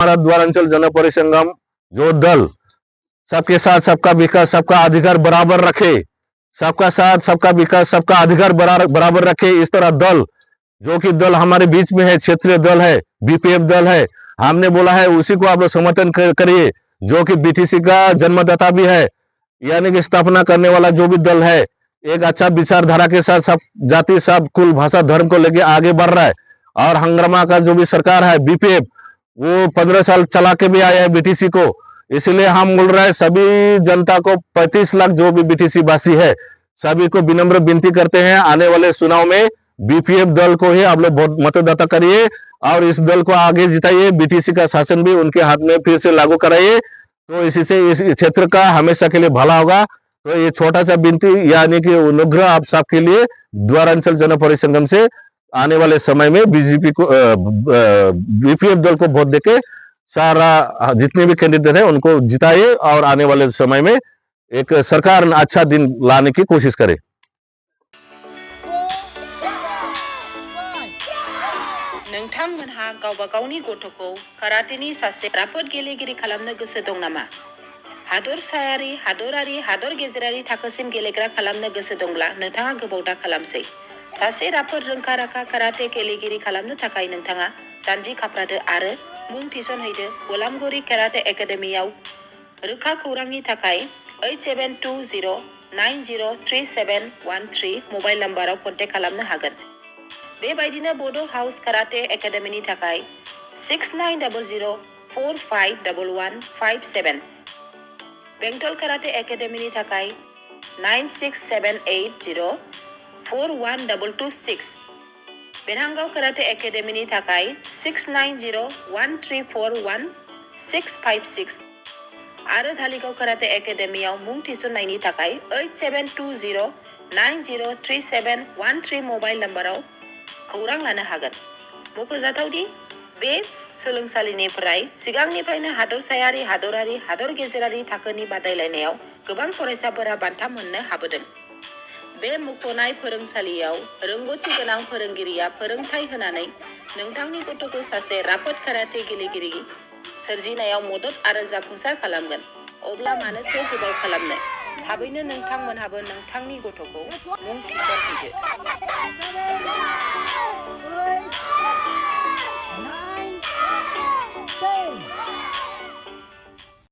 हमारा द्वारांचल जन परिसंगम जो दल सबके साथ सबका विकास सबका अधिकार बराबर रखे, सबका साथ सबका विकास सबका अधिकार बराबर रखे, इस तरह दल जो कि दल हमारे बीच में है, क्षेत्रीय दल है, बीपीएफ दल है, हमने बोला है उसी को आप लोग समर्थन करिए, जो कि बीटीसी का जन्मदाता भी है, यानी कि स्थापना करने वाला जो भी दल है, एक अच्छा विचारधारा के साथ सब जाति सब कुल भाषा धर्म को लेके आगे बढ़ रहा है। और हंगामा का जो भी सरकार है बीपीएफ, वो 15 साल चला के भी आया है बीटीसी को, इसलिए हम बोल रहे हैं सभी जनता को 35 लाख जो भी बीटीसी वासी है सभी को विनम्र विनती करते हैं, आने वाले चुनाव में बीपीएफ दल को ही आप लोग मतदाता करिए और इस दल को आगे जिताइए, बीटीसी का शासन भी उनके हाथ में फिर से लागू कराइए, तो इसी से इस क्षेत्र का हमेशा के लिए भला होगा। तो ये छोटा सा विनती यानी कि अनुग्रह आप सबके लिए द्वारांचल जन परिसंगम से आने वाले समय में बीजेपी को बीपीएफ दल को वोट देके सारा जितने भी कैंडिडेट है उनको जिताइए और आने वाले समय में एक सरकार अच्छा दिन लाने की कोशिश करे। नोंथांमोनहा गावबा गावनि गथ'खौ काराटेनि सासे राफोद गेलेगिरि खालामनो गोसो दं नामा? हादरसायारि, हादरारि, हादर गेजेरारि थाखोसिम गेलेग्रा खालामनो गोसो दंब्ला नोंथाङा गोबाव दा खालामसै। सासे राफोद रोंखा-राखा काराटे गेलेगिरि खालामनो थाखाय नोंथाङा जानजि खाफ्रादो आरो मुं थिसनहैदो गलामगुरि काराटे एकाडेमियाव। रोखा खौरांनि थाखाय 8720903713 मबाइल नम्बराव कन्टेक्ट खालामनो हागोन। बेबायदिनो बड' हाउस काराटे एकाडेमिनि थाखाय 6900451157, बेंटल काराटे एकाडेमिनि थाखाय 9678041226, बेरहांगाव काराटे एकाडेमिनि थाखाय 6901341656 आरो धालिगाव काराटे एकाडेमियाव मुं थिसननायनि थाखाय 8720903713 मबाइल नम्बराव खौरां लानो हागोन। मख'जाथावदि बे सोलोंसालिनिफ्राय सिगांनिफ्रायनो हादरसायारि, हादरारि, हादर गेजेरारि थाखोनि बादायलायनायाव गोबां फरायसाफोरा बान्था मोननो हाबोदों। बे मुंख'नाय फोरोंसालियाव रोंग'थि गोनां फोरोंगिरिया फोरोंथाय होनानै नोंथांनि गथ'खौ सासे राफोद काराटे गेलेगिरि सोरजिनायाव मदद आरो जाफुंसार खालामगोन। अब्ला मानोथो गोबाव खालामनो? थाबैनो नोंथांमोनहाबो नोंथांनि गथ'खौ मुं थिसनहैदो।